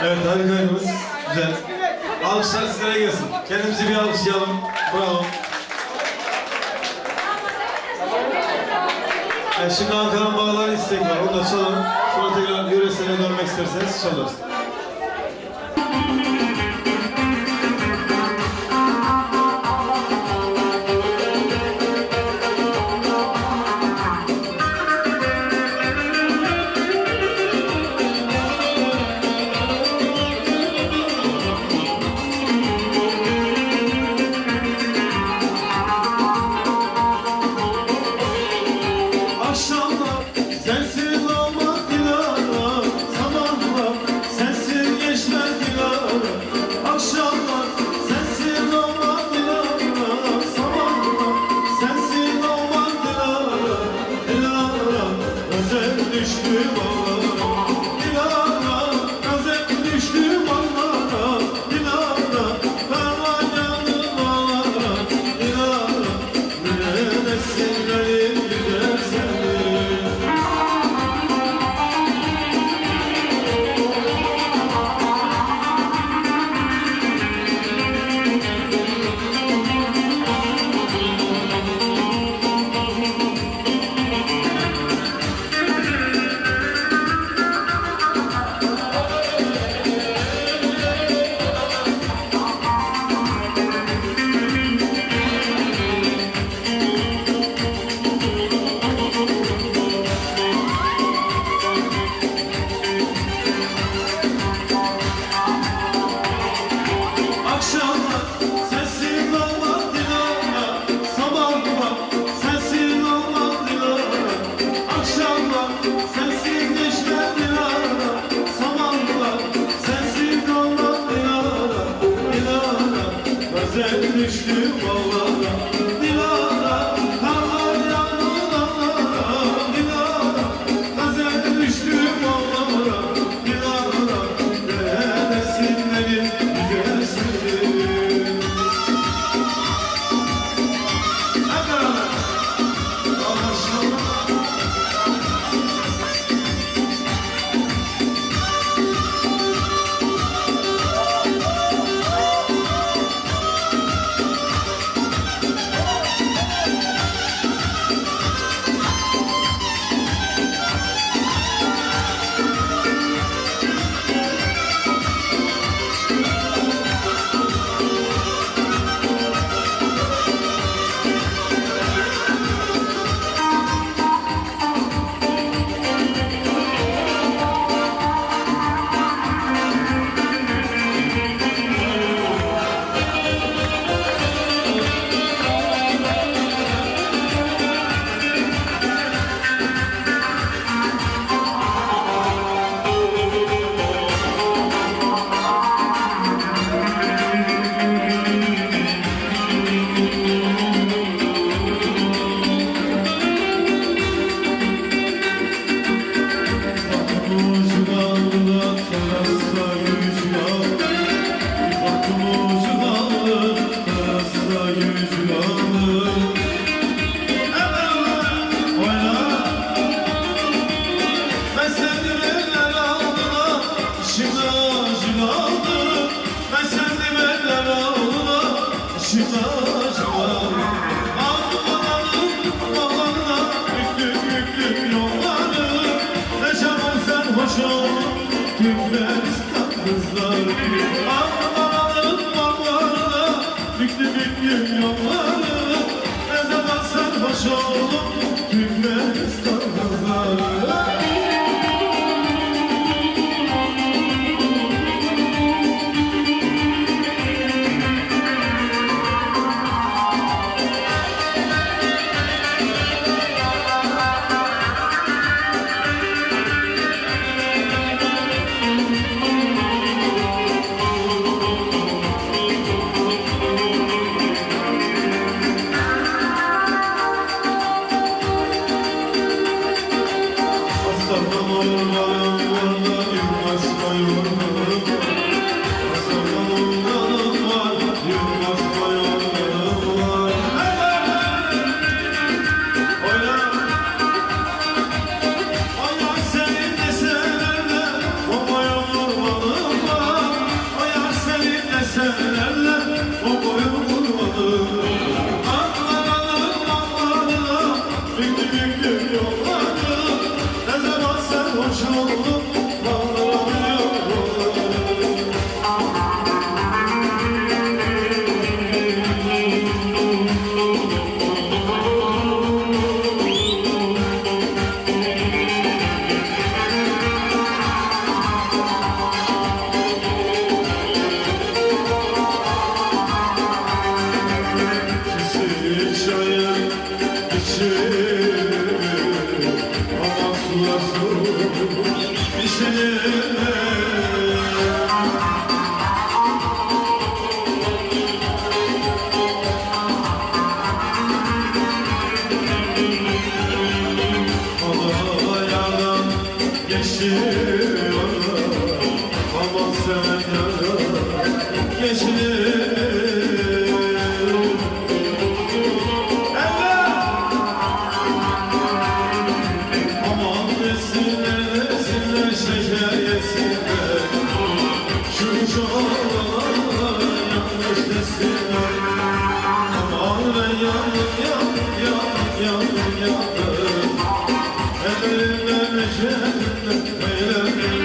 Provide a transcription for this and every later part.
Evet, harikaydınız. Güzel. Alkışlar sizlere gelsin. Kendimizi bir alkışlayalım. Bravo. Evet, şimdi Ankara'nın Bağları istek var. Onu da çalalım. Sonra tekrar yöresine dönmek isterseniz çalarız. Düştüm Allah'a, Dilara, karlar yandı dağlara, Dilara, gazel düştüm Allah'a, Dilara, neredesinlerin güzelsin. Hep beraber, maşallah. Türkmenistan kızları Anadolu'nun bağlarına büklü büklü yolları ne zaman sarhoş oldum Türkmenistan kızları. Senin de severler, baba yolur oğlum bağlanıyor. Kisi çayın içi ama sular soğuk içine. Ayadan geçiyor ama sevenler geçilir. Aman desinler desinler şeker yesinler, şu çocuklar yanlış desinler. Aman ben yandım ellerimden cennet eyledim.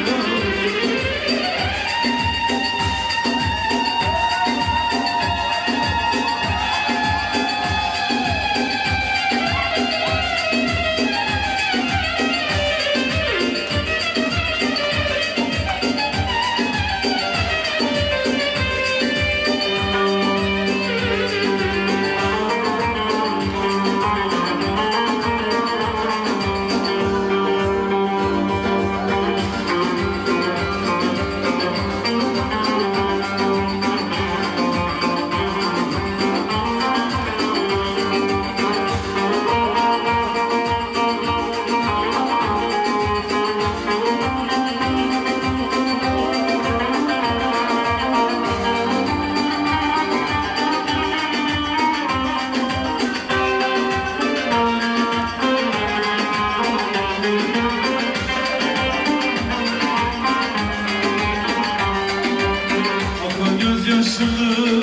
Akan gözyaşını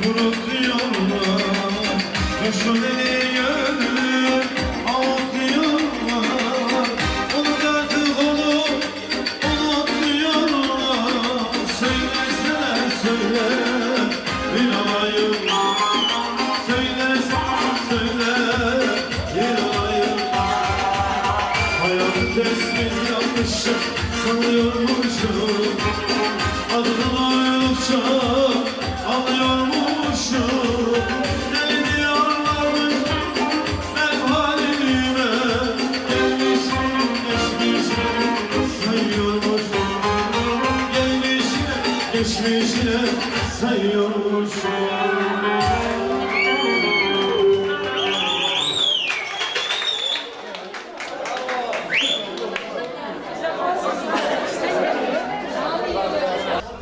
kurutuyorlar, düşün eli gönlü avutuyorlar. Onu artık onu unutuyorlar. Söylesene söyle bir alayım, söyle bir alayım. Hayat tesbih yanlışım sanıyormuşum, adını ayrılça alıyormuşum. Deli diyorlarmış ben halime, gelmişim geçmişim sayıyormuşum, gelmişim geçmişim sayıyormuşum.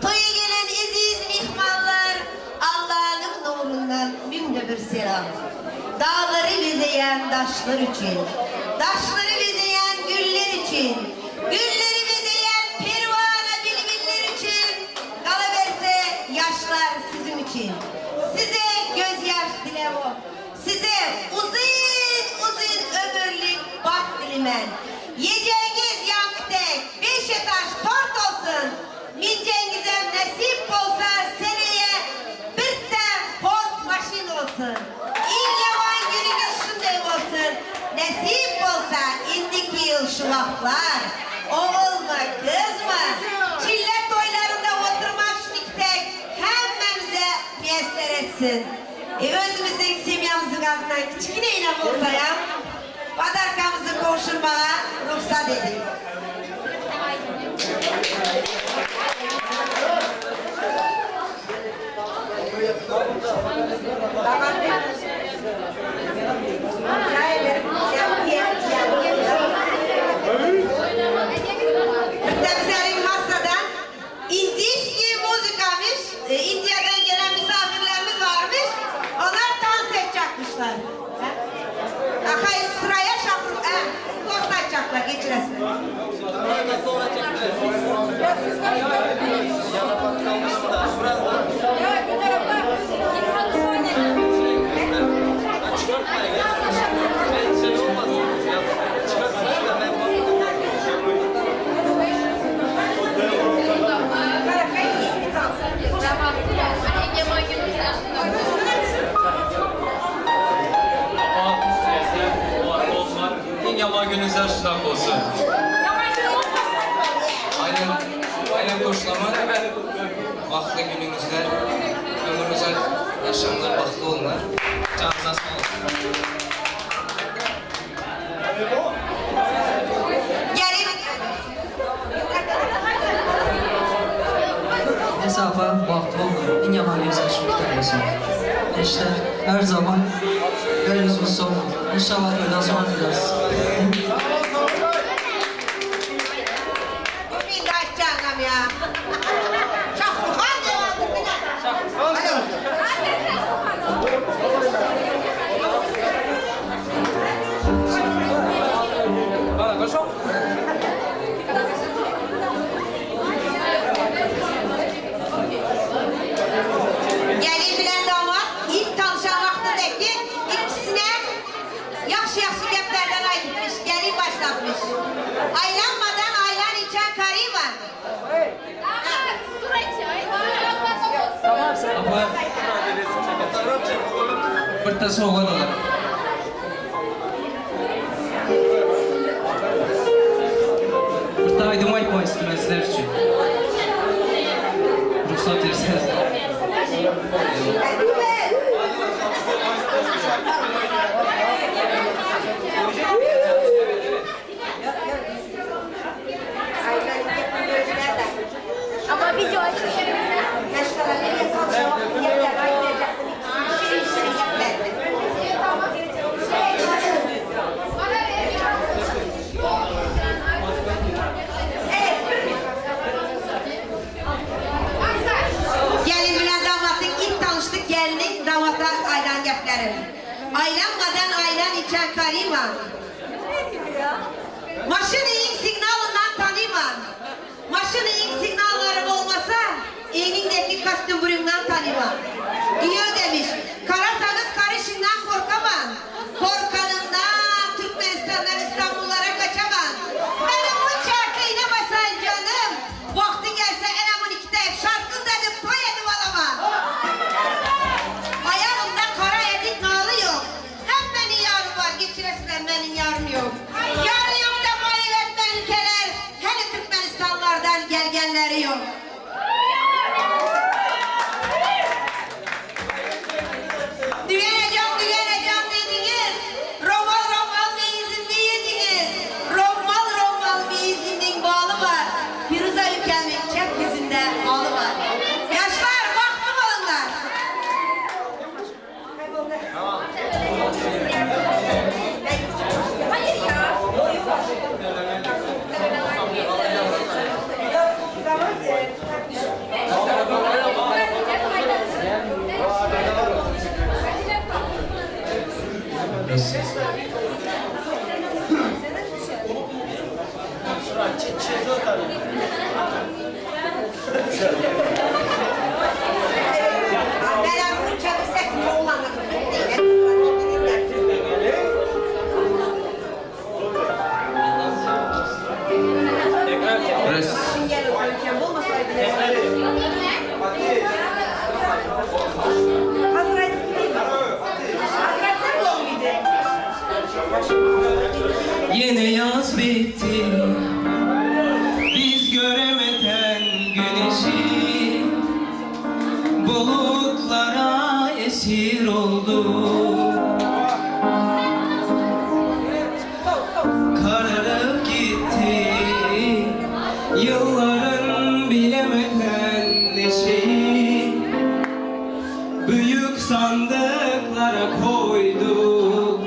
Toya gelen aziz mihmanlar, Allah'ın nurundan bin bir selam. Dağları bezeyen taşlar için, taşları bezeyen güller için, gülleri bezeyen pervane bülbüller için, kalıverse yaşlar sizin için. Size gözyaş dilemo, size uzun ömürlük bak dilimen. Yiyeceğiniz yanktek, 5 etaş tort olsun. Minceğinize nasip olsa seneye bir tane Ford maşin olsun. İl yaman gününüz şunday olsun. Nasip olsa indiki yıl şu vaklar. Oğul mu kız mı? Çille toylarında oturmak şniktek hemmemize müyesser etsin. Özümüzün simyamızın altından küçükine inan olsa ya, badarkamızı kavuşturmaya ruhsat edin. Müttemselin masadan İndiyski muzikamış, India'dan gelen misafirlerimiz varmış, onlar dans edecekmişler. Akay sıraya şapır, dost açacaklar, geçiresin. Sonra akşamlar baxtlı olunlar. Canınıza sağ olun. Gelin. Hesaba vaxtı oldu. İn yaman gözləşməkdə olsun. İşte her zaman gözünüz son. İnşallah öyle zaman dileriz. Bu bir daha canım ya. Şahruhan devamlı bir dakika. Gelin bilen damat ilk tanışan vaxtındaki ikisine yaxşı geplerden aytmış, gelin başlatmış. Aylanmadan aylan içen karı var. Burada soğuğa da. Burada aydınma yapma istemezler için. Ruhsat verirseniz. Ama video açıyorum. Gelin bilen damatın ilk tanıştık gelinin damata aylan gepleri. Aylanmadan aylan içen karıman. Maşın ilk signalından tanıman. Maşın ilk signalları olmasa elindeki kastümburumdan tanıman. Diyor demiş. Kara sakız karışından korkaman. Korkanımdan Türkmenistan'dan İstanbullara kaçaman. Benim bu şarkıyla basan canım. Vakti gelse enamın ikide şarkı dedim toy edip alamam. Ayağımda kara edik nalı yok. Hem benim yarım var geçiresine benim yarım yok. Yarı yok da maalesef ülkeler. Hele Türkmenistanlardan gelgenleri yok. Düğeneceğim dediniz. Romal meyizinde yediniz. Romal meyizinin balı var. Firuze ülkemin çek yüzünde balı var. Yaşlar baktım alınlar. Hayır ya. Ben bu çabuk sesimi oğlanla Burası. Yine yaz bitti. Biz göremeden güneşi bulutlara esir olduk. Kararıp gitti yılların bilemeden neşeyi. Büyük sandıklara koyduk.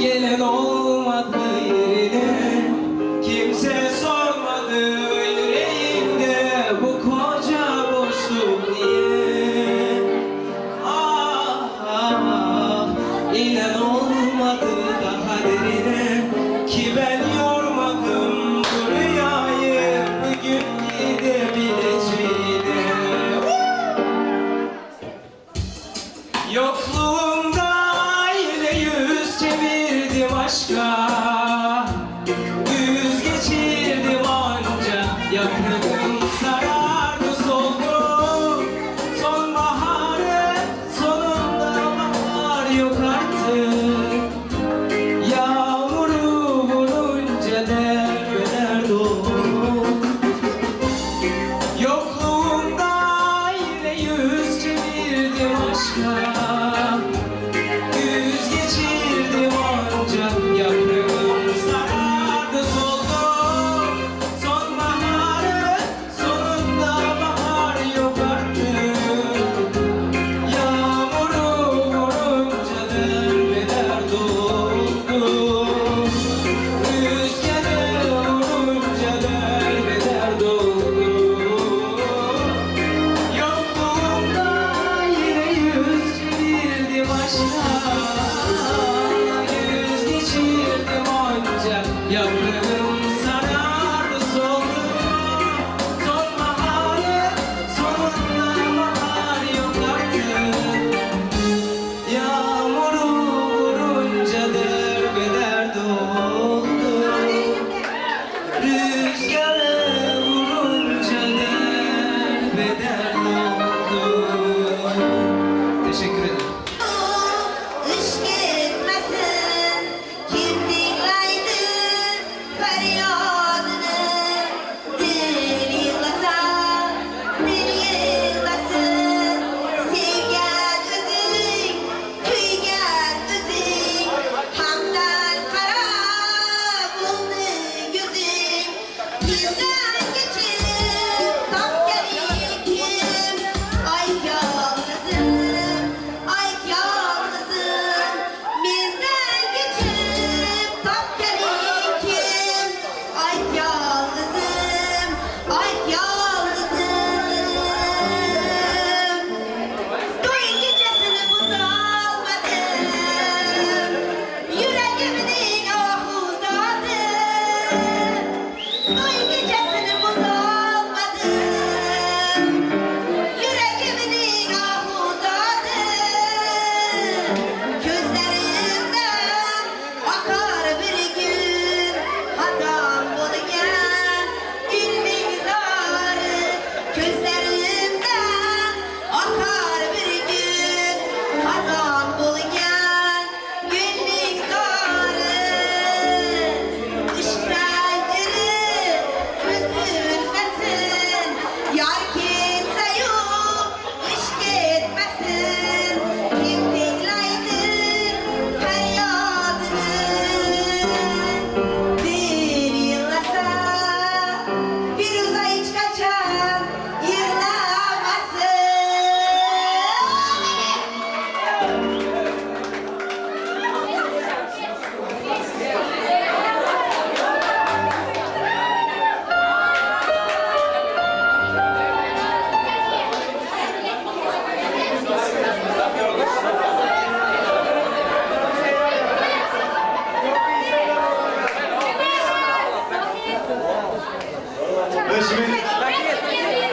Gelen olmadı yerine, kimse sormadı yüreğimde bu koca boşluk niye? Ah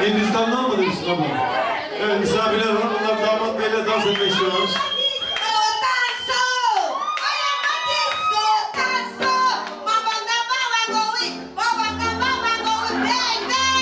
Hindistan'dan mı demiştin abla? Evet, misafirler var. Bunlar damat beyle dans etmek istiyorlarmış. Disco, tanso, mabanga bawa gowi, mabanga bawa gowi, bang bang.